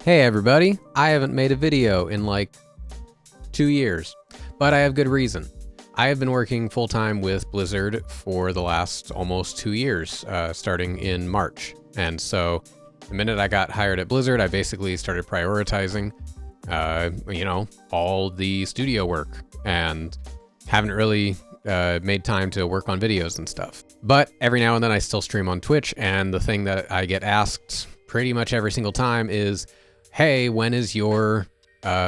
Hey everybody, I haven't made a video in like 2 years, but I have good reason. I have been working full-time with Blizzard for the last almost 2 years, starting in March. And so the minute I got hired at Blizzard, I basically started prioritizing, all the studio work and haven't really made time to work on videos and stuff. But every now and then I still stream on Twitch, and the thing that I get asked pretty much every single time is, hey, when is your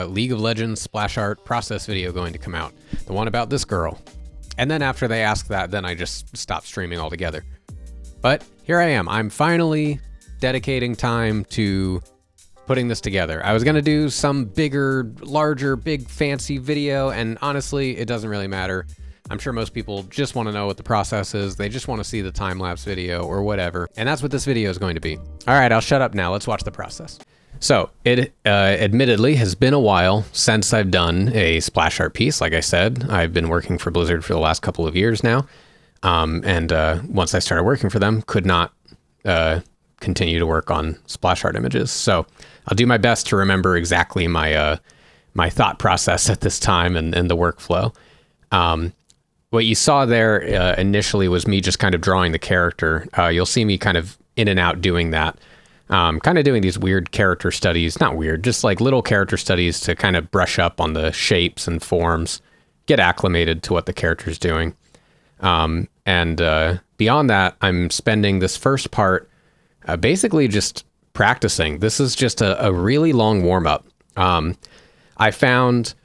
League of Legends splash art process video going to come out? The one about this girl. And then after they ask that, then I just stop streaming altogether. But here I am. I'm finally dedicating time to putting this together. I was going to do some bigger, larger, big fancy video, and honestly, it doesn't really matter. I'm sure most people just want to know what the process is. They just want to see the time-lapse video or whatever. And that's what this video is going to be. All right, I'll shut up now. Let's watch the process. So it admittedly has been a while since I've done a splash art piece. Like I said, I've been working for Blizzard for the last couple of years now. And once I started working for them, could not continue to work on splash art images. So I'll do my best to remember exactly my my thought process at this time and the workflow. What you saw there initially was me just kind of drawing the character. You'll see me kind of in and out doing that. Kind of doing these weird character studies, not weird, just like little character studies to kind of brush up on the shapes and forms, get acclimated to what the character's doing. And beyond that, I'm spending this first part basically just practicing. This is just a really long warm-up. I found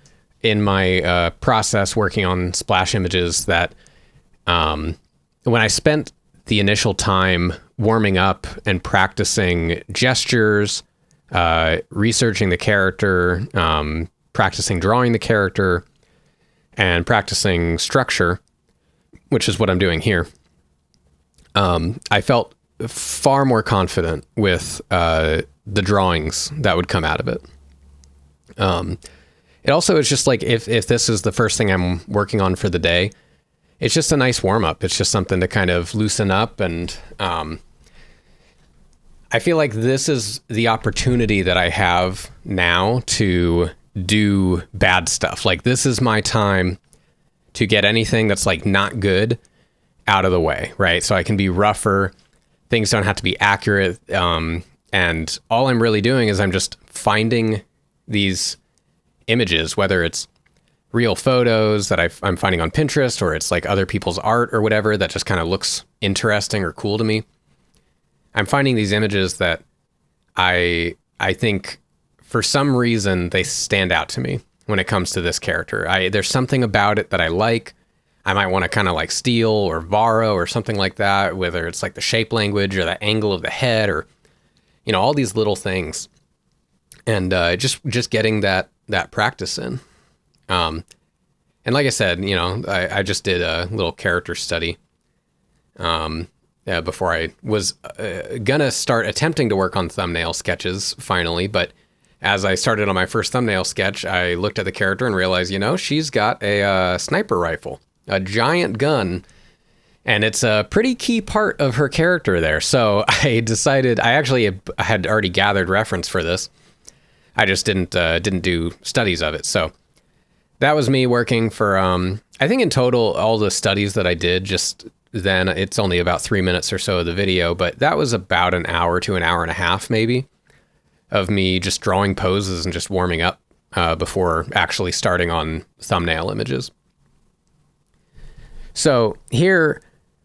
in my process working on splash images that when I spent the initial time warming up and practicing gestures, researching the character, practicing drawing the character, and practicing structure, which is what I'm doing here, I felt far more confident with the drawings that would come out of it. It also is just like, if this is the first thing I'm working on for the day, it's just a nice warm-up. It's just something to kind of loosen up. And I feel like this is the opportunity that I have now to do bad stuff. Like, this is my time to get anything that's like not good out of the way, right? So I can be rougher. Things don't have to be accurate. And all I'm really doing is I'm just finding these images, whether it's real photos that I'm finding on Pinterest, or it's like other people's art or whatever that just kind of looks interesting or cool to me. I'm finding these images that I think for some reason they stand out to me when it comes to this character. There's something about it that I like. I might want to kind of like steal or borrow or something like that, whether it's like the shape language or the angle of the head or, all these little things. And just getting that practice in. And like I said, I just did a little character study before I was gonna start attempting to work on thumbnail sketches finally. But as I started on my first thumbnail sketch, I looked at the character and realized, she's got a sniper rifle, a giant gun, and it's a pretty key part of her character there. So I decided, I actually had already gathered reference for this. I just didn't do studies of it. So that was me working for, I think in total, all the studies that I did just then, it's only about 3 minutes or so of the video, but that was about an hour to an hour and a half maybe of me just drawing poses and just warming up before actually starting on thumbnail images. So here,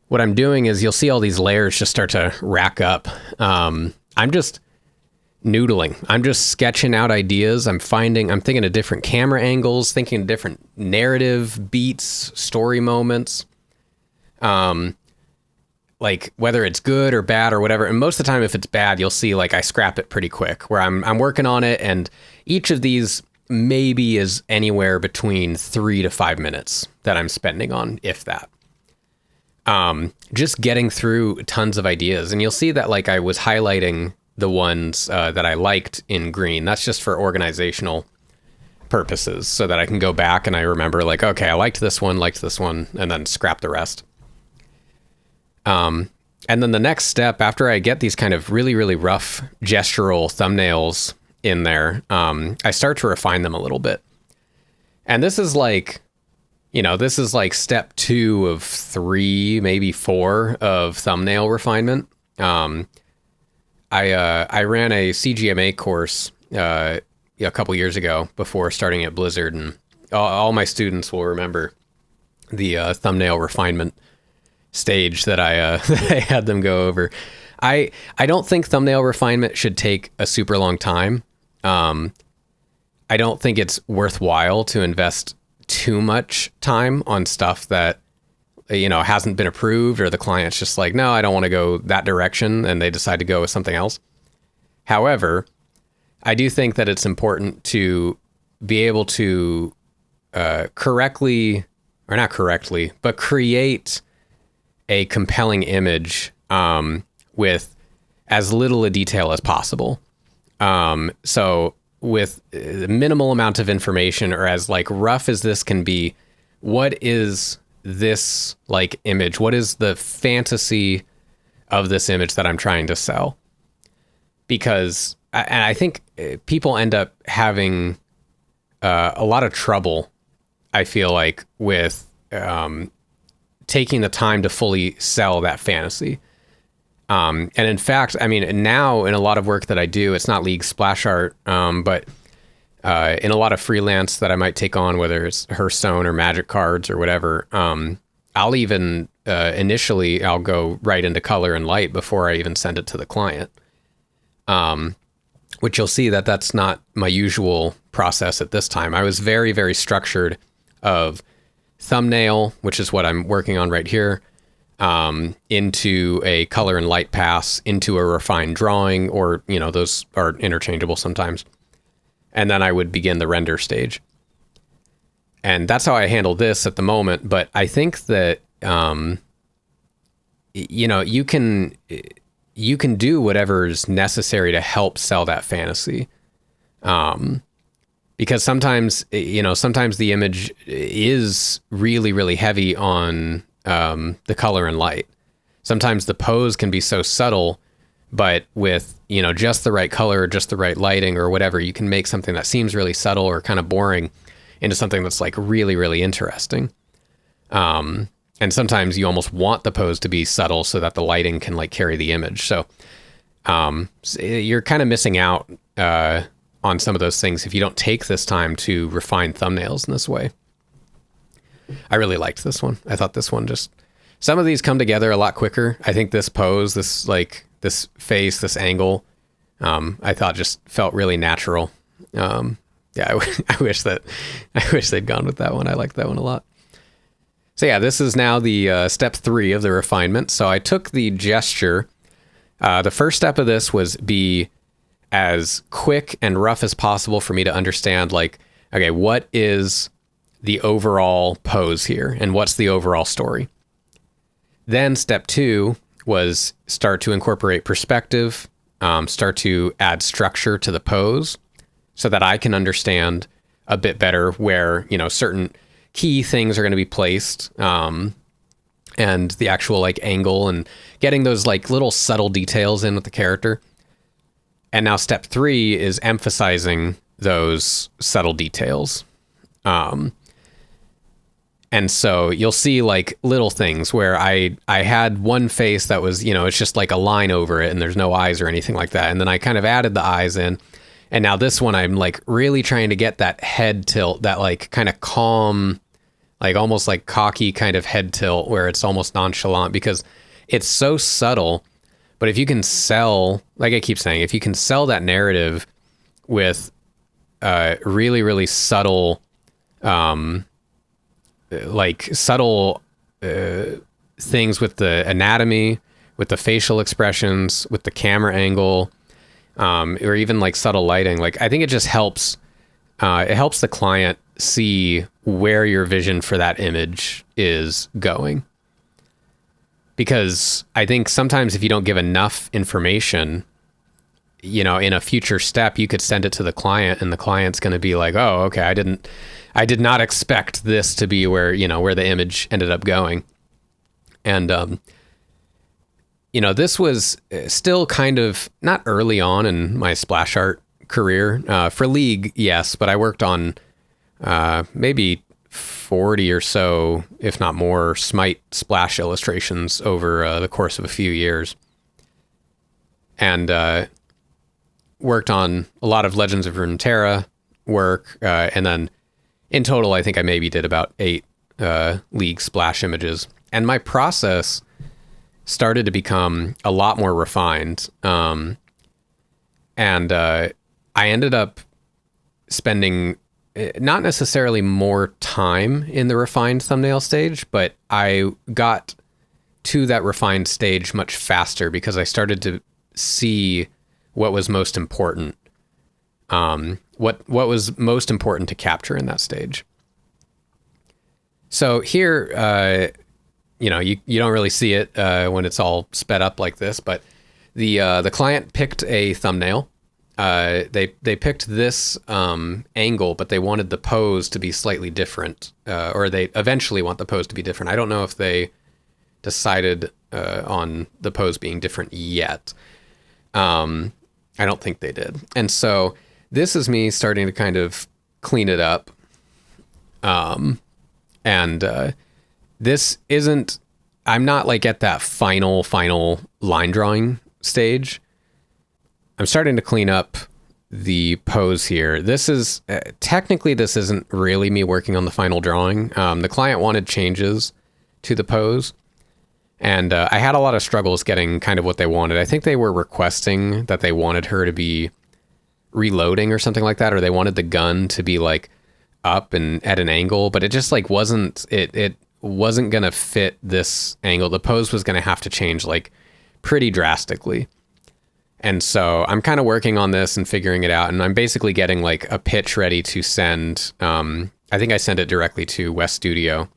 what I'm doing is you'll see all these layers just start to rack up. I'm just noodling. I'm just sketching out ideas. I'm thinking of different camera angles, thinking of different narrative beats, story moments, like whether it's good or bad or whatever. And most of the time, if it's bad, you'll see like I scrap it pretty quick, where I'm working on it, and each of these maybe is anywhere between 3 to 5 minutes that I'm spending on, if that. Just getting through tons of ideas. And you'll see that like I was highlighting the ones that I liked in green. That's just for organizational purposes, so that I can go back and I remember like, okay, I liked this one, and then scrap the rest. And then the next step, after I get these kind of really, really rough gestural thumbnails in there, I start to refine them a little bit. And this is like, this is like step 2 of 3, maybe 4 of thumbnail refinement. I ran a CGMA course a couple years ago before starting at Blizzard, and all my students will remember the thumbnail refinement stage that I that I had them go over. I don't think thumbnail refinement should take a super long time. I don't think it's worthwhile to invest too much time on stuff that hasn't been approved, or the client's just like, no, I don't want to go that direction, and they decide to go with something else. However, I do think that it's important to be able to correctly, or not correctly, but create a compelling image with as little a detail as possible. So with the minimal amount of information, or as like rough as this can be, what is this like image? What is the fantasy of this image that I'm trying to sell? Because I think people end up having a lot of trouble, I feel like, with taking the time to fully sell that fantasy. And in fact, I mean, now in a lot of work that I do, it's not League splash art, but in a lot of freelance that I might take on, whether it's Hearthstone or Magic cards or whatever, I'll even initially I'll go right into color and light before I even send it to the client. Which you'll see that that's not my usual process at this time. I was very, very structured of thumbnail, which is what I'm working on right here, into a color and light pass, into a refined drawing, or, those are interchangeable sometimes. And then I would begin the render stage. And that's how I handle this at the moment. But I think that, you can do whatever's necessary to help sell that fantasy. Because sometimes the image is really, really heavy on the color and light. Sometimes the pose can be so subtle, but with, just the right color, just the right lighting or whatever, you can make something that seems really subtle or kind of boring into something that's like really, really interesting. And sometimes you almost want the pose to be subtle so that the lighting can like carry the image. So you're kind of missing out on some of those things if you don't take this time to refine thumbnails in this way. I really liked this one. I thought this one some of these come together a lot quicker. I think this pose, this face, this angle, I thought just felt really natural. I wish they'd gone with that one. I liked that one a lot. So yeah, this is now the step 3 of the refinement. So I took the gesture. The first step of this was be as quick and rough as possible for me to understand, like, okay, what is the overall pose here and what's the overall story? Then step 2 was start to incorporate perspective, start to add structure to the pose so that I can understand a bit better where, certain key things are going to be placed, and the actual like angle, and getting those like little subtle details in with the character. And now step 3 is emphasizing those subtle details. And so you'll see like little things where I had one face that was, it's just like a line over it and there's no eyes or anything like that. And then I kind of added the eyes in. And now this one, I'm like really trying to get that head tilt, that like kind of calm, like almost like cocky kind of head tilt where it's almost nonchalant, because it's so subtle. But if you can sell, like I keep saying, if you can sell that narrative with really, really subtle, things with the anatomy, with the facial expressions, with the camera angle, or even like subtle lighting, like I think it just helps. It helps the client see where your vision for that image is going. Because I think sometimes if you don't give enough information, in a future step, you could send it to the client and the client's going to be like, oh, okay, I did not expect this to be where the image ended up going. And, this was still kind of not early on in my splash art career. For League, yes, but I worked on maybe 40 or so, if not more, Smite splash illustrations over the course of a few years. And worked on a lot of Legends of Runeterra work. And then in total, I think I maybe did about 8 League splash images. And my process started to become a lot more refined. And I ended up spending not necessarily more time in the refined thumbnail stage, but I got to that refined stage much faster because I started to see what was most important. What was most important to capture in that stage. So here, you don't really see it when it's all sped up like this, but the client picked a thumbnail. They picked this angle, but they wanted the pose to be slightly different, or they eventually want the pose to be different. I don't know if they decided on the pose being different yet. I don't think they did. And so this is me starting to kind of clean it up. This isn't, I'm not like at that final line drawing stage. I'm starting to clean up the pose here. This is, technically this isn't really me working on the final drawing. The client wanted changes to the pose. And I had a lot of struggles getting kind of what they wanted. I think they were requesting that they wanted her to be reloading or something like that, or they wanted the gun to be like up and at an angle, but it just like wasn't, it wasn't going to fit this angle. The pose was going to have to change like pretty drastically. And so I'm kind of working on this and figuring it out. And I'm basically getting like a pitch ready to send. I think I sent it directly to West Studio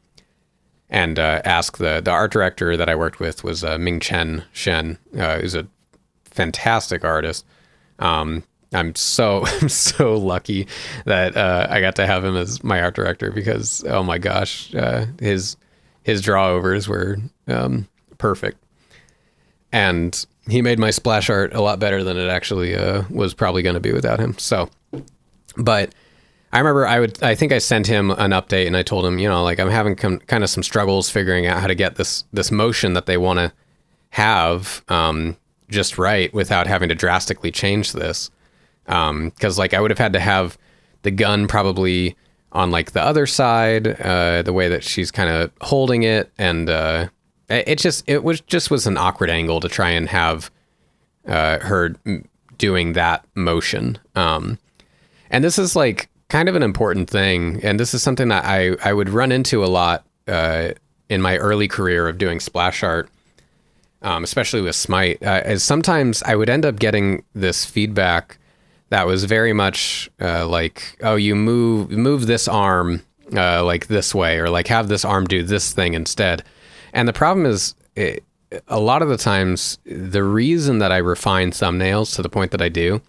and ask the art director that I worked with was Ming Chen Shen, who's a fantastic artist. I'm so lucky that I got to have him as my art director because, oh my gosh, his drawovers were perfect. And he made my splash art a lot better than it actually was probably going to be without him. So, but I remember I think I sent him an update and I told him, like I'm having kind of some struggles figuring out how to get this motion that they want to have just right without having to drastically change this. Because like I would have had to have the gun probably on like the other side, the way that she's kind of holding it, and it was an awkward angle to try and have her doing that motion. And this is like kind of an important thing, and this is something that I would run into a lot in my early career of doing splash art, especially with Smite. As sometimes I would end up getting this feedback that was very much like, oh, you move this arm like this way, or like have this arm do this thing instead. And the problem is, a lot of the times, the reason that I refine thumbnails to the point that I do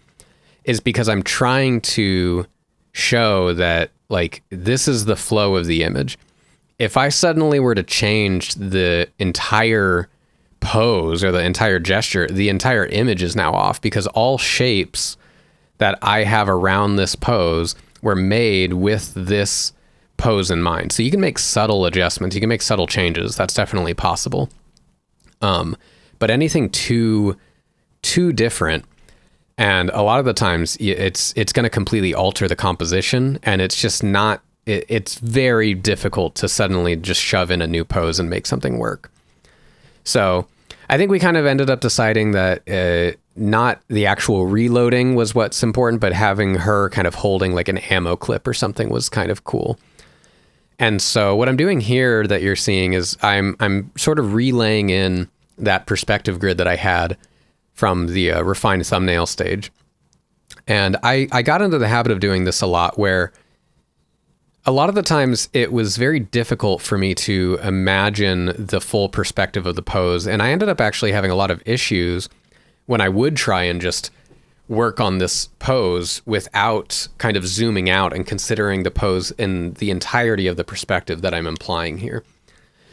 is because I'm trying to show that like this is the flow of the image. If I suddenly were to change the entire pose or the entire gesture, the entire image is now off because all shapes that I have around this pose were made with this pose in mind. So you can make subtle adjustments, you can make subtle changes. That's definitely possible. But anything too different, and a lot of the times it's going to completely alter the composition, and it's just not, it's very difficult to suddenly just shove in a new pose and make something work. So I think we kind of ended up deciding that not the actual reloading was what's important, but having her kind of holding like an ammo clip or something was kind of cool. And so what I'm doing here that you're seeing is I'm sort of relaying in that perspective grid that I had from the refined thumbnail stage. And I got into the habit of doing this a lot, where a lot of the times it was very difficult for me to imagine the full perspective of the pose. And I ended up actually having a lot of issues when I would try and just work on this pose without kind of zooming out and considering the pose in the entirety of the perspective that I'm implying here.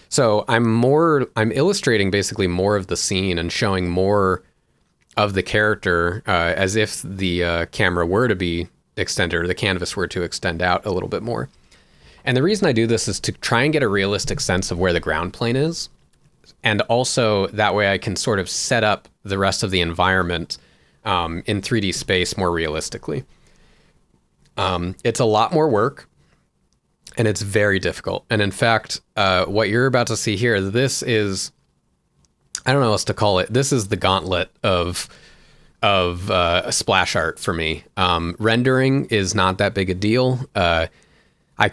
So I'm illustrating basically more of the scene and showing more of the character as if the camera were to be extended or the canvas were to extend out a little bit more. And the reason I do this is to try and get a realistic sense of where the ground plane is. And also that way I can sort of set up the rest of the environment in 3D space more realistically. It's a lot more work and it's very difficult. And in fact, what you're about to see here, this is, I don't know what else to call it. This is the gauntlet of splash art for me. Rendering is not that big a deal. You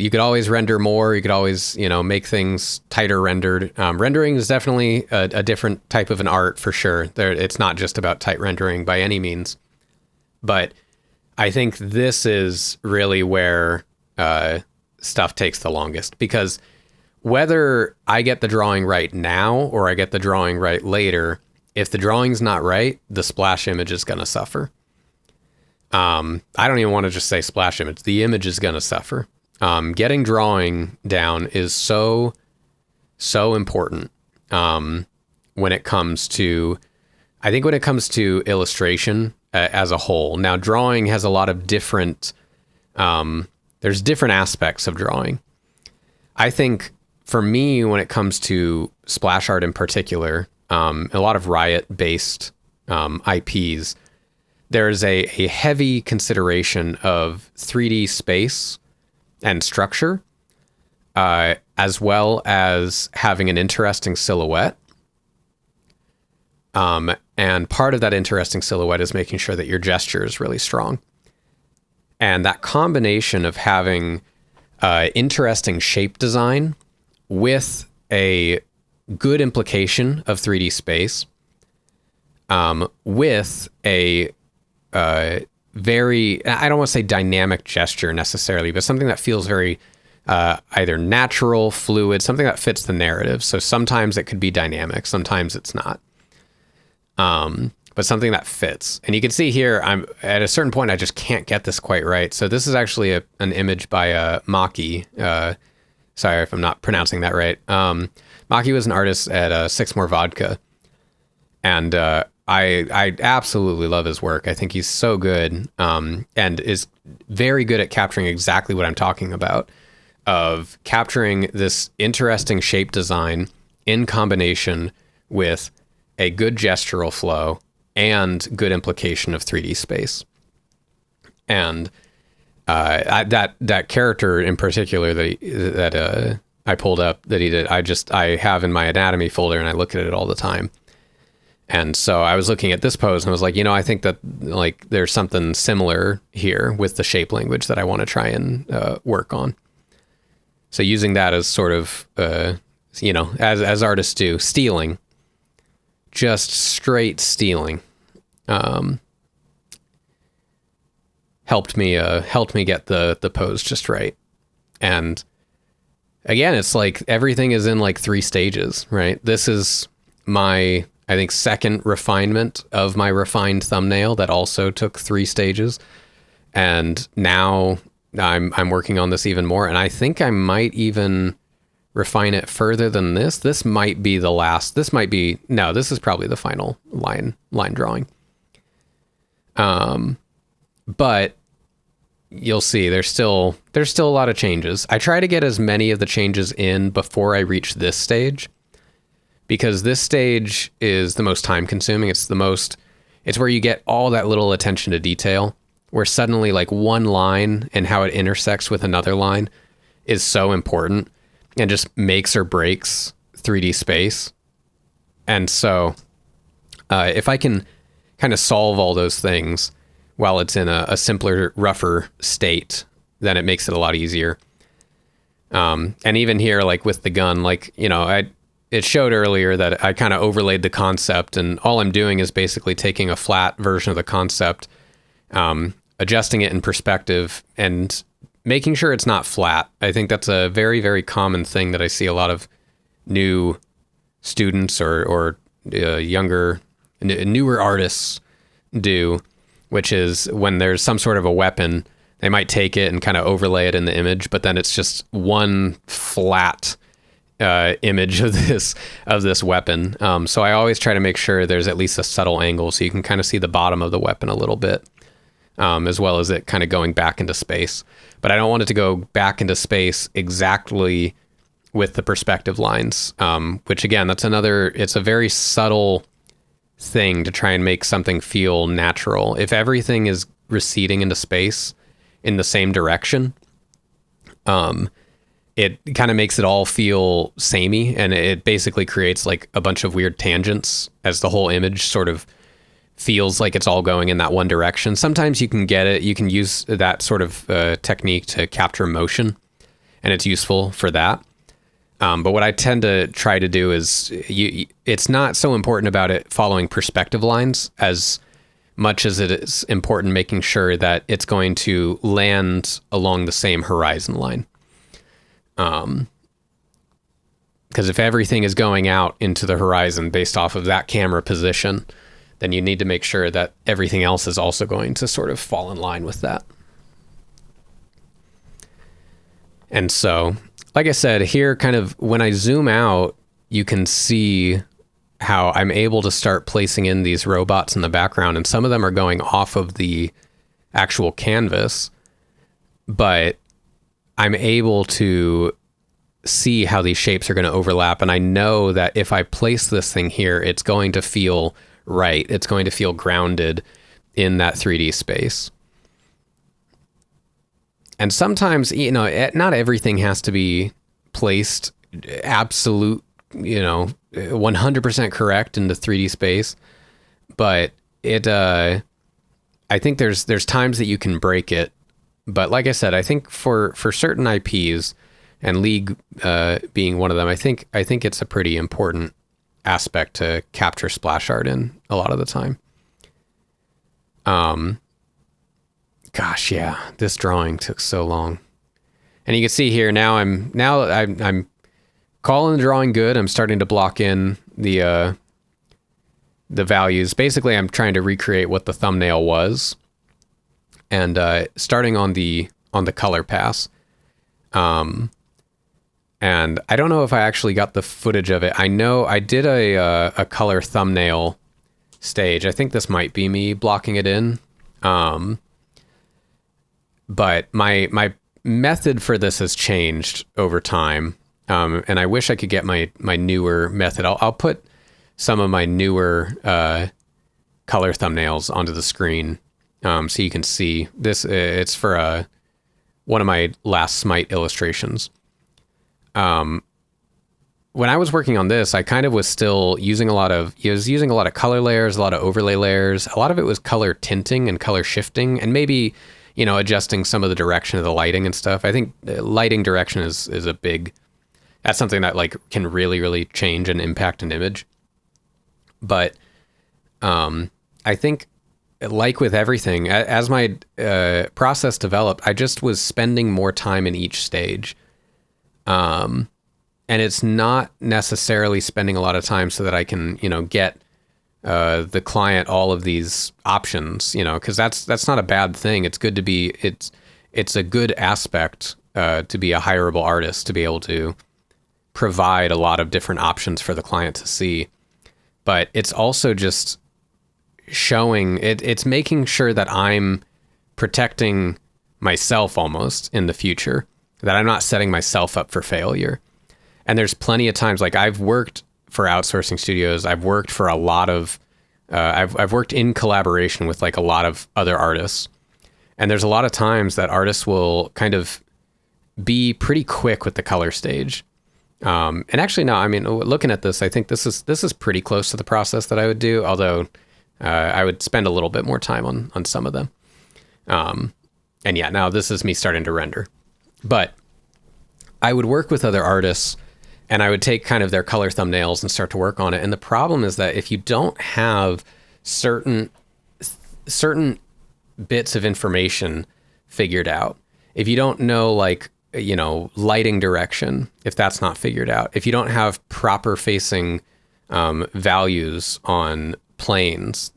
could always render more. You could always, make things tighter rendered. Rendering is definitely a different type of an art for sure. It's not just about tight rendering by any means. But I think this is really where stuff takes the longest, because whether I get the drawing right now or I get the drawing right later, if the drawing's not right, the splash image is going to suffer. I don't even want to just say splash image. The image is going to suffer. Getting drawing down is so important when it comes to illustration as a whole. Now, drawing has a lot of different, there's different aspects of drawing. I think for me, when it comes to splash art in particular, a lot of Riot-based IPs, there's a heavy consideration of 3D space and structure, as well as having an interesting silhouette. And part of that interesting silhouette is making sure that your gesture is really strong. And that combination of having interesting shape design with a good implication of 3D space, with a very, I don't want to say dynamic gesture necessarily, but something that feels very either natural, fluid, something that fits the narrative. So sometimes it could be dynamic, sometimes it's not. But something that fits. And you can see here, I'm at a certain point, I just can't get this quite right. So this is actually an image by Maki. Sorry if I'm not pronouncing that right. Maki was an artist at Six More Vodka. And I absolutely love his work. I think he's so good, and is very good at capturing exactly what I'm talking about, of capturing this interesting shape design in combination with a good gestural flow and good implication of 3D space. And that character in particular that I pulled up that he did, I have in my anatomy folder and I look at it all the time. And so I was looking at this pose and I was like, I think that there's something similar here with the shape language that I want to try and work on. So using that as sort of, as artists do, stealing, just straight stealing, helped me get the pose just right. And again, it's like everything is in 3 stages, right? This is my, I think, second refinement of my refined thumbnail that also took 3 stages. And now I'm working on this even more. And I think I might even refine it further than this. This might be the last. This is probably the final line drawing. But you'll see there's still a lot of changes. I try to get as many of the changes in before I reach this stage, because this stage is the most time consuming. It's where you get all that little attention to detail, where suddenly one line and how it intersects with another line is so important and just makes or breaks 3D space. And so if I can kind of solve all those things while it's in a simpler, rougher state, then it makes it a lot easier. And even here, with the gun, it showed earlier that I kind of overlaid the concept, and all I'm doing is basically taking a flat version of the concept, adjusting it in perspective, and making sure it's not flat. I think that's a very, very common thing that I see a lot of new students or newer artists do, which is when there's some sort of a weapon, they might take it and kind of overlay it in the image, but then it's just one flat image of this weapon. So I always try to make sure there's at least a subtle angle so you can kind of see the bottom of the weapon a little bit, as well as it kind of going back into space. But I don't want it to go back into space exactly with the perspective lines, which again, it's a very subtle thing to try and make something feel natural. If everything is receding into space in the same direction, it kind of makes it all feel samey, and it basically creates like a bunch of weird tangents as the whole image sort of feels like it's all going in that one direction. Sometimes you can get it, you can use that sort of technique to capture motion, and it's useful for that. But what I tend to try to do is it's not so important about it following perspective lines as much as it is important making sure that it's going to land along the same horizon line. Because if everything is going out into the horizon based off of that camera position, then you need to make sure that everything else is also going to sort of fall in line with that. And so, like I said, here kind of when I zoom out, you can see how I'm able to start placing in these robots in the background, and some of them are going off of the actual canvas, but I'm able to see how these shapes are going to overlap. And I know that if I place this thing here, it's going to feel right. It's going to feel grounded in that 3D space. And sometimes, not everything has to be placed absolute, 100% correct in the 3D space. But I think there's times that you can break it. But like I said, I think for certain IPs, and League being one of them, I think it's a pretty important aspect to capture splash art in a lot of the time. Gosh, yeah, this drawing took so long. And you can see here now I'm calling the drawing good. I'm starting to block in the values. Basically, I'm trying to recreate what the thumbnail was, and starting on the color pass. And I don't know if I actually got the footage of it. I know I did a color thumbnail stage. I think this might be me blocking it in. But my method for this has changed over time. And I wish I could get my newer method. I'll put some of my newer color thumbnails onto the screen so you can see this. It's for one of my last Smite illustrations. When I was working on this, I kind of was still using a lot of color layers, a lot of overlay layers. A lot of it was color tinting and color shifting, and maybe, adjusting some of the direction of the lighting and stuff. I think lighting direction is that's something that like can really, really change and impact an image. But, I think like with everything, as my, process developed, I just was spending more time in each stage. And it's not necessarily spending a lot of time so that I can, get the client all of these options, because that's not a bad thing. It's good to be, it's a good aspect to be a hireable artist, to be able to provide a lot of different options for the client to see. But it's also just showing, it's making sure that I'm protecting myself almost in the future, that I'm not setting myself up for failure. And there's plenty of times, like I've worked for outsourcing studios. I've worked for a lot of, I've worked in collaboration with like a lot of other artists. And there's a lot of times that artists will kind of be pretty quick with the color stage. And actually, no, I mean, looking at this, I think this is pretty close to the process that I would do, although I would spend a little bit more time on some of them. And yeah, now this is me starting to render. But I would work with other artists, and I would take kind of their color thumbnails and start to work on it. And the problem is that if you don't have certain bits of information figured out, if you don't know, like, lighting direction, if that's not figured out, if you don't have proper facing values on planes,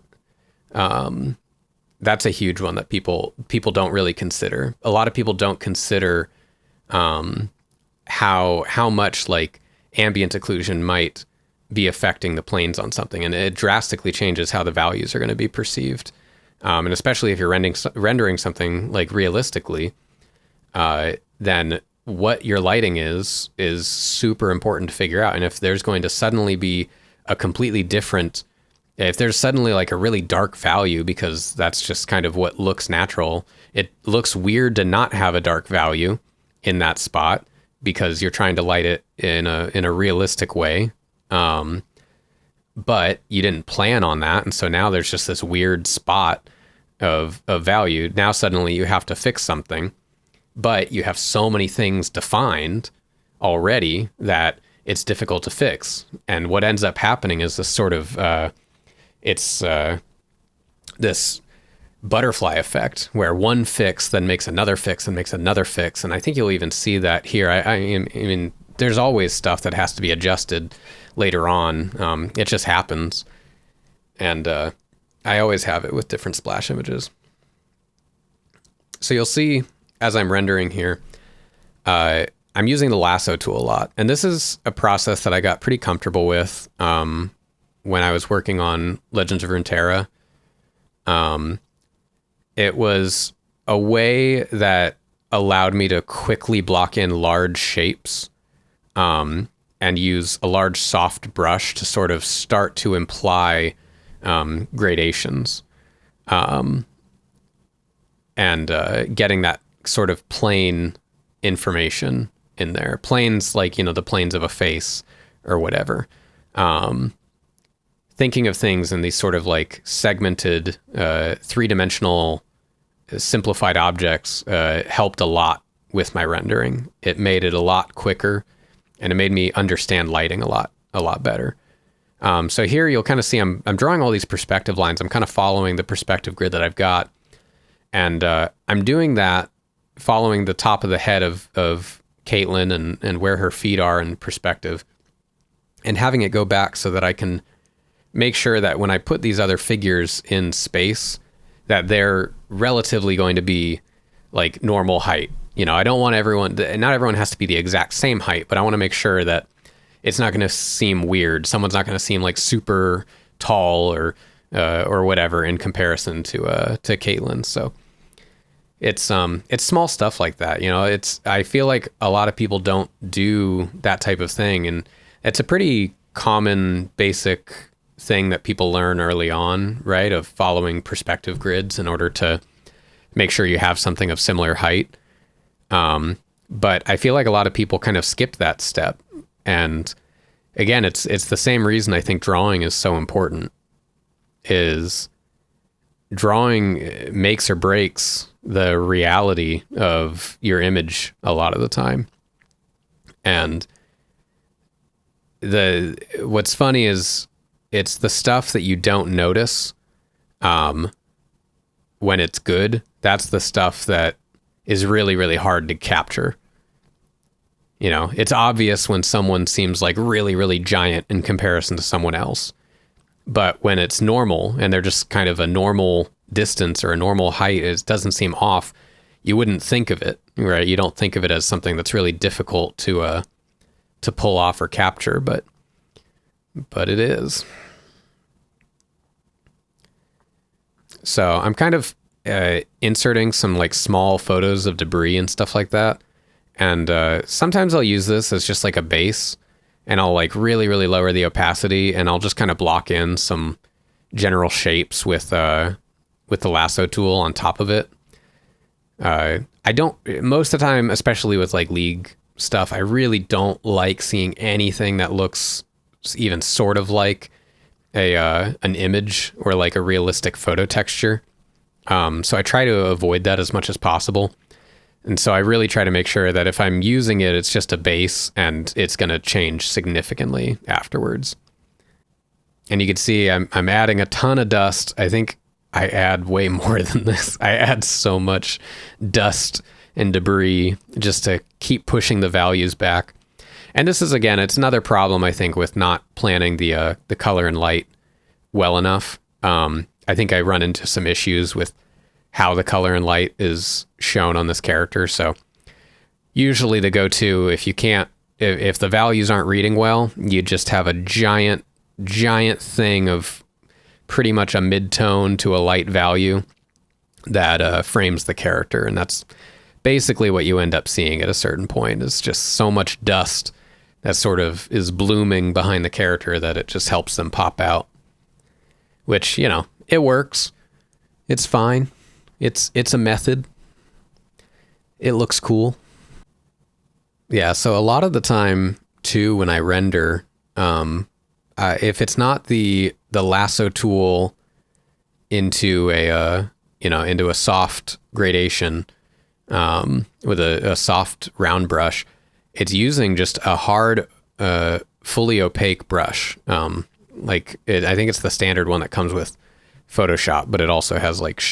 that's a huge one that people don't really consider. A lot of people don't consider how much like ambient occlusion might be affecting the planes on something, and it drastically changes how the values are going to be perceived. And especially if you're rendering something like realistically, then what your lighting is super important to figure out. And if there's going to suddenly be a completely different, if there's suddenly like a really dark value, because that's just kind of what looks natural, it looks weird to not have a dark value in that spot because you're trying to light it in a realistic way. But you didn't plan on that. And so now there's just this weird spot of value. Now suddenly you have to fix something, but you have so many things defined already that it's difficult to fix. And what ends up happening is this sort of, this butterfly effect where one fix then makes another fix and makes another fix. And I think you'll even see that here. I mean, there's always stuff that has to be adjusted later on. It just happens. And I always have it with different splash images. So you'll see as I'm rendering here, I'm using the lasso tool a lot. And this is a process that I got pretty comfortable with when I was working on Legends of Runeterra. It was a way that allowed me to quickly block in large shapes and use a large soft brush to sort of start to imply gradations and getting that sort of plane information in there. Planes like, you know, the planes of a face or whatever. Thinking of things in these sort of like segmented, three-dimensional simplified objects helped a lot with my rendering. It made it a lot quicker, and it made me understand lighting a lot better. So here you'll kind of see I'm drawing all these perspective lines. I'm kind of following the perspective grid that I've got, and I'm doing that following the top of the head of Caitlyn and where her feet are in perspective, and having it go back so that I can make sure that when I put these other figures in space, that they're relatively going to be like normal height. You know, I don't want not everyone has to be the exact same height, but I want to make sure that it's not going to seem weird. Someone's not going to seem like super tall or whatever in comparison to Caitlyn. So it's small stuff like that. You know, I feel like a lot of people don't do that type of thing, and it's a pretty common basic thing that people learn early on, right? Of following perspective grids in order to make sure you have something of similar height. But I feel like a lot of people kind of skip that step. And again, it's the same reason I think drawing is so important. Is drawing makes or breaks the reality of your image a lot of the time. And what's funny is it's the stuff that you don't notice when it's good. That's the stuff that is really, really hard to capture. You know, it's obvious when someone seems like really, really giant in comparison to someone else. But when it's normal and they're just kind of a normal distance or a normal height, it doesn't seem off, you wouldn't think of it, right? You don't think of it as something that's really difficult to pull off or capture, but it is. So I'm kind of inserting some like small photos of debris and stuff like that. And sometimes I'll use this as just like a base, and I'll like really, really lower the opacity, and I'll just kind of block in some general shapes with the lasso tool on top of it. I don't, most of the time, especially with like League stuff, I really don't like seeing anything that looks even sort of like an image or like a realistic photo texture. So I try to avoid that as much as possible. And so I really try to make sure that if I'm using it, it's just a base and it's going to change significantly afterwards. And you can see I'm adding a ton of dust. I think I add way more than this. I add so much dust and debris just to keep pushing the values back. And this is, again, it's another problem, I think, with not planning the color and light well enough. I think I run into some issues with how the color and light is shown on this character. So usually the go-to, if if the values aren't reading well, you just have a giant thing of pretty much a mid-tone to a light value that frames the character. And that's basically what you end up seeing at a certain point, is just so much dust that sort of is blooming behind the character that it just helps them pop out. Which, you know, it works. It's fine. It's a method. It looks cool. Yeah, so a lot of the time too, when I render, if it's not the lasso tool into into a soft gradation with a soft round brush, it's using just a hard, fully opaque brush. I think it's the standard one that comes with Photoshop, but it also has like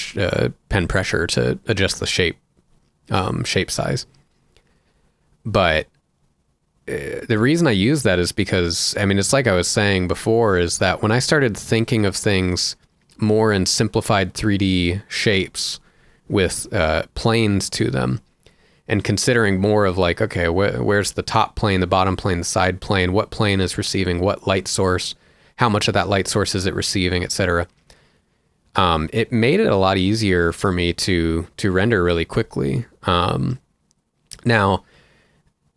pen pressure to adjust the shape size. But the reason I use that is because, I mean, it's like I was saying before, is that when I started thinking of things more in simplified 3D shapes with planes to them, and considering more of like, okay, where's the top plane, the bottom plane, the side plane, what plane is receiving what light source, how much of that light source is it receiving, etc. It made it a lot easier for me to render really quickly. Now,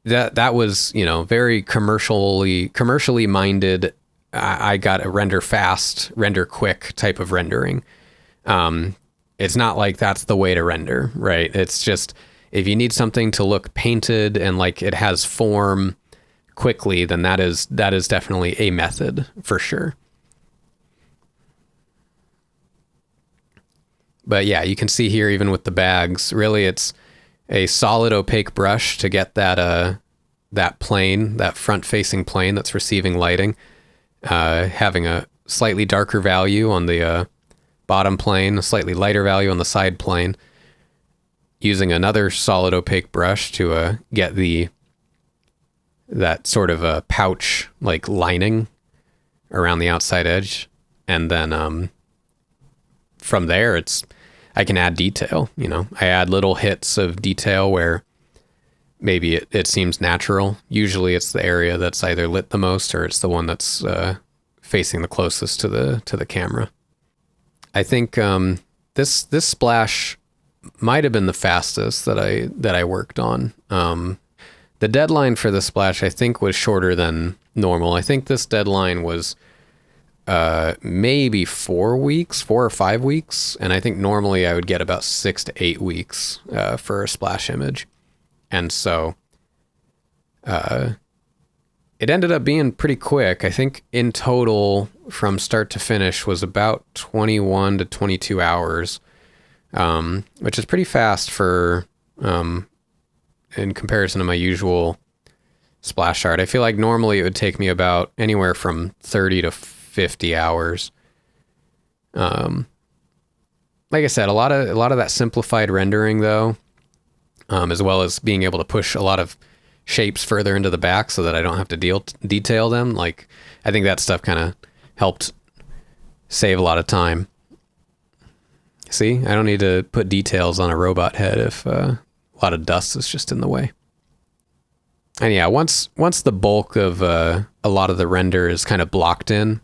that was, you know, very commercially minded. I got a render fast, render quick type of rendering. It's not like that's the way to render, right? It's just, if you need something to look painted and like it has form quickly, then that is definitely a method for sure. But yeah, you can see here, even with the bags, really it's a solid opaque brush to get that plane, that front facing plane that's receiving lighting, having a slightly darker value on the bottom plane, a slightly lighter value on the side plane, using another solid opaque brush to get that sort of a pouch like lining around the outside edge. And then from there, I can add detail. You know, I add little hits of detail where maybe it seems natural. Usually it's the area that's either lit the most, or it's the one that's facing the closest to the camera. I think this splash might have been the fastest that I worked on. The deadline for the splash, I think, was shorter than normal. I think this deadline was maybe 4 or 5 weeks, and I think normally I would get about 6 to 8 weeks for a splash image. And so it ended up being pretty quick. I think in total, from start to finish, was about 21 to 22 hours, which is pretty fast for in comparison to my usual splash art. I feel like normally it would take me about anywhere from 30 to 50 hours. Like I said, a lot of that simplified rendering though, as well as being able to push a lot of shapes further into the back so that I don't have to detail them. Like, I think that stuff kind of helped save a lot of time. See, I don't need to put details on a robot head if a lot of dust is just in the way. And yeah, once the bulk of a lot of the render is kind of blocked in,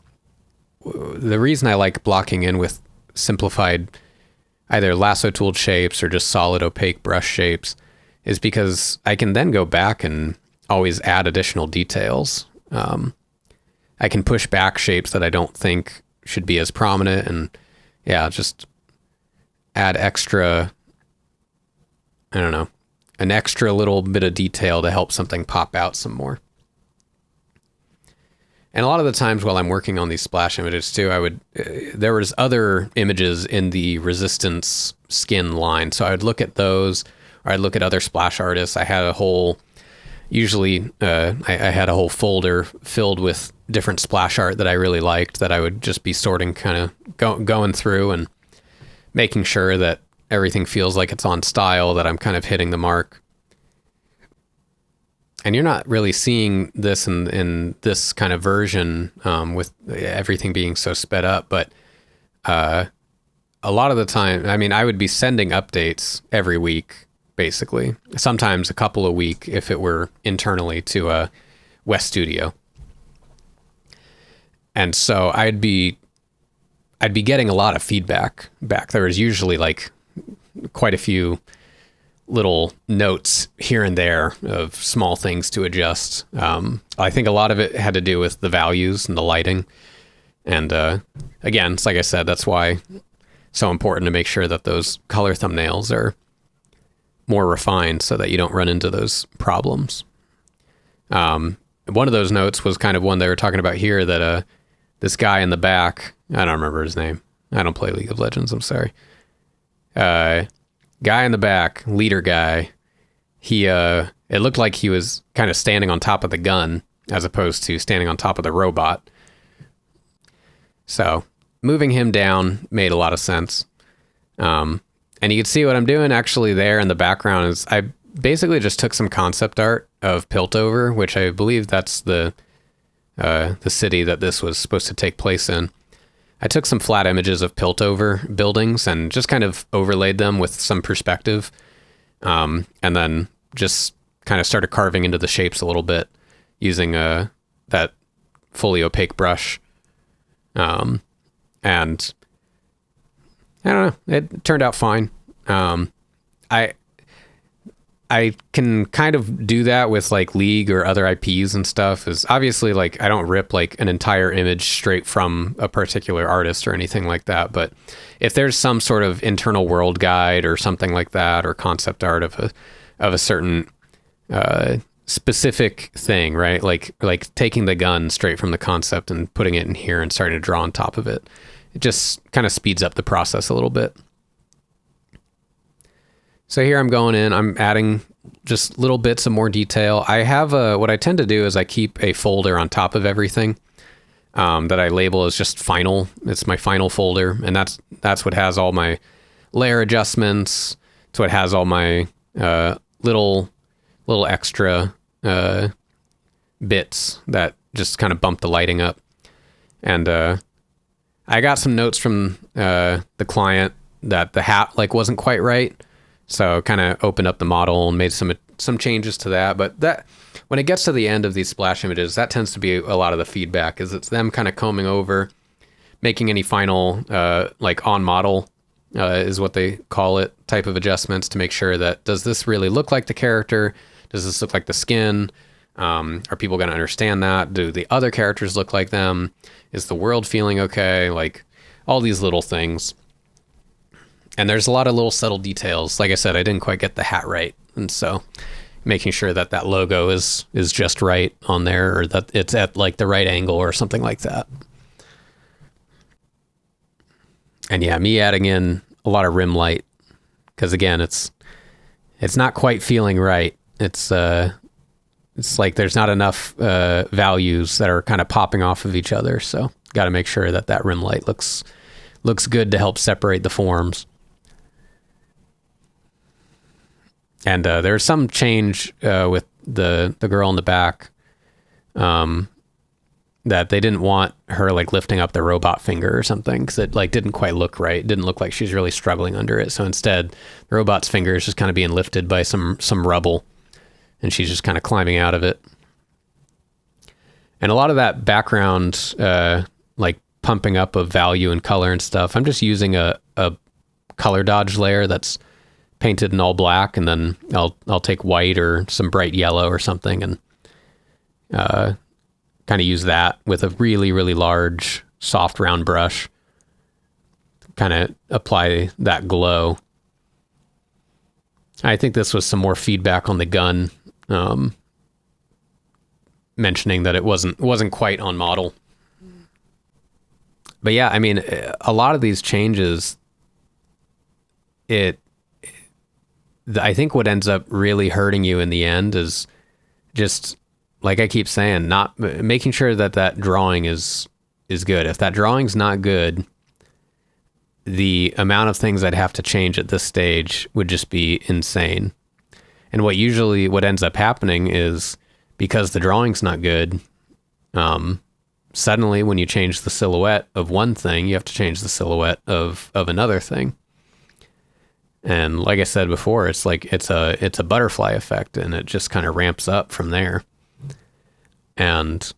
the reason I like blocking in with simplified either lasso tooled shapes or just solid opaque brush shapes is because I can then go back and always add additional details. I can push back shapes that I don't think should be as prominent, and yeah, just add extra, I don't know, an extra little bit of detail to help something pop out some more. And a lot of the times while I'm working on these splash images too, there was other images in the resistance skin line. So I would look at those, or I'd look at other splash artists. I had a whole, I had a whole folder filled with different splash art that I really liked, that I would just be sorting, kind of going through and making sure that everything feels like it's on style, that I'm kind of hitting the mark. And you're not really seeing this in this kind of version with everything being so sped up. But a lot of the time, I mean, I would be sending updates every week basically. Sometimes a couple a week if it were internally to a West Studio. And so I'd be getting a lot of feedback back. There was usually like quite a few little notes here and there of small things to adjust. I think a lot of it had to do with the values and the lighting. And again, it's like I said, that's why it's so important to make sure that those color thumbnails are more refined so that you don't run into those problems. One of those notes was kind of one they were talking about here, that this guy in the back, I don't remember his name. I don't play League of Legends, I'm sorry. Guy in the back, leader guy, he it looked like he was kind of standing on top of the gun as opposed to standing on top of the robot. So moving him down made a lot of sense. And you can see what I'm doing actually there in the background is I basically just took some concept art of Piltover, which I believe that's the city that this was supposed to take place in. I took some flat images of Piltover buildings and just kind of overlaid them with some perspective. And then just kind of started carving into the shapes a little bit using that fully opaque brush. And I don't know, it turned out fine. I can kind of do that with like League or other IPs and stuff. Is obviously like I don't rip like an entire image straight from a particular artist or anything like that. But if there's some sort of internal world guide or something like that, or concept art of a certain specific thing, right? Like taking the gun straight from the concept and putting it in here and starting to draw on top of it, it just kind of speeds up the process a little bit. So here I'm going in, I'm adding just little bits of more detail. I have what I tend to do is I keep a folder on top of everything that I label as just final. It's my final folder, and that's what has all my layer adjustments. It's what has all my little extra bits that just kind of bump the lighting up. And I got some notes from the client that the hat like wasn't quite right. So kind of opened up the model and made some changes to that. But that when it gets to the end of these splash images, that tends to be a lot of the feedback, is it's them kind of combing over, making any final like on model is what they call it, type of adjustments to make sure that, does this really look like the character? Does this look like the skin? Are people going to understand that? Do the other characters look like them? Is the world feeling okay? Like all these little things. And there's a lot of little subtle details. Like I said, I didn't quite get the hat right. And so making sure that that logo is just right on there, or that it's at like the right angle or something like that. And yeah, me adding in a lot of rim light, because again, it's not quite feeling right. It's like there's not enough values that are kind of popping off of each other. So got to make sure that rim light looks good to help separate the forms. And there's some change with the girl in the back, that they didn't want her like lifting up the robot finger or something, because it like didn't quite look right. It didn't look like she's really struggling under it. So instead, the robot's finger is just kind of being lifted by some rubble, and she's just kind of climbing out of it. And a lot of that background, like pumping up of value and color and stuff, I'm just using a color dodge layer that's painted in all black, and then I'll take white or some bright yellow or something and kind of use that with a really, really large soft round brush, kind of apply that glow. I think this was some more feedback on the gun, mentioning that it wasn't quite on model. But yeah, I mean, a lot of these changes, I think what ends up really hurting you in the end is just, like I keep saying, not making sure that drawing is good. If that drawing's not good, the amount of things I'd have to change at this stage would just be insane. And what ends up happening is, because the drawing's not good, suddenly when you change the silhouette of one thing, you have to change the silhouette of another thing. And like I said before, it's like it's a butterfly effect, and it just kind of ramps up from there. And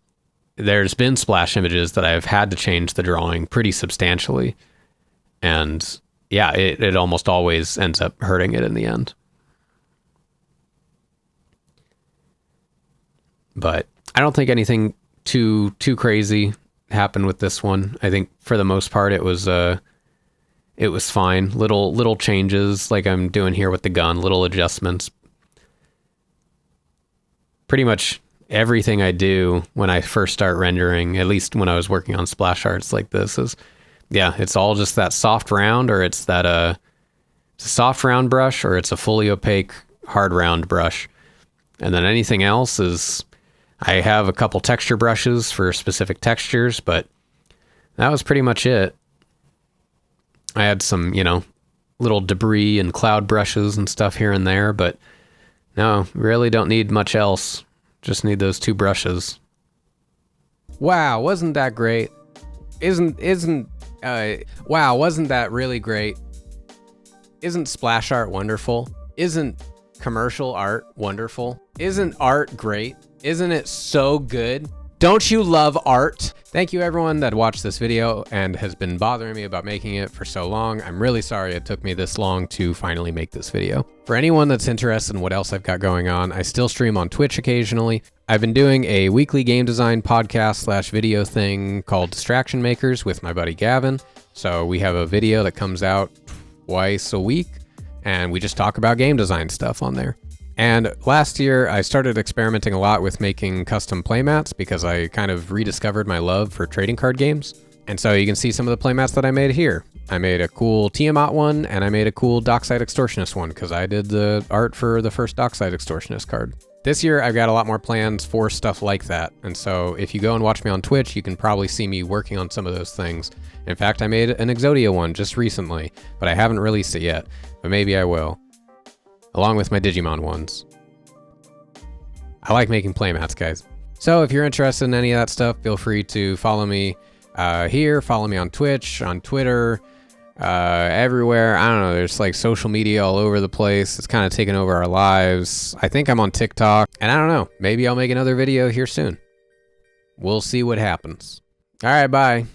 there's been splash images that I've had to change the drawing pretty substantially. And yeah, it almost always ends up hurting it in the end. But I don't think anything too crazy happened with this one. I think for the most part it was fine. Little changes like I'm doing here with the gun, little adjustments. Pretty much everything I do when I first start rendering, at least when I was working on splash arts like this, is it's all just that soft round, or it's that it's a soft round brush, or it's a fully opaque hard round brush. And then anything else is, I have a couple texture brushes for specific textures, but that was pretty much it. I had some, little debris and cloud brushes and stuff here and there, but no, really don't need much else. Just need those two brushes. Wow, wasn't that great? Wow, wasn't that really great? Isn't splash art wonderful? Isn't commercial art wonderful? Isn't art great? Isn't it so good? Don't you love art? Thank you everyone that watched this video and has been bothering me about making it for so long. I'm really sorry it took me this long to finally make this video. For anyone that's interested in what else I've got going on, I still stream on Twitch occasionally. I've been doing a weekly game design podcast / video thing called Distraction Makers with my buddy Gavin. So we have a video that comes out twice a week, and we just talk about game design stuff on there. And last year, I started experimenting a lot with making custom playmats because I kind of rediscovered my love for trading card games. And so you can see some of the playmats that I made here. I made a cool Tiamat one, and I made a cool Dockside Extortionist one because I did the art for the first Dockside Extortionist card. This year, I've got a lot more plans for stuff like that. And so if you go and watch me on Twitch, you can probably see me working on some of those things. In fact, I made an Exodia one just recently, but I haven't released it yet, but maybe I will. Along with my Digimon ones. I like making playmats, guys. So if you're interested in any of that stuff, feel free to follow me here, follow me on Twitch, on Twitter, everywhere. I don't know, there's like social media all over the place. It's kind of taken over our lives. I think I'm on TikTok, and I don't know, maybe I'll make another video here soon. We'll see what happens. All right, bye.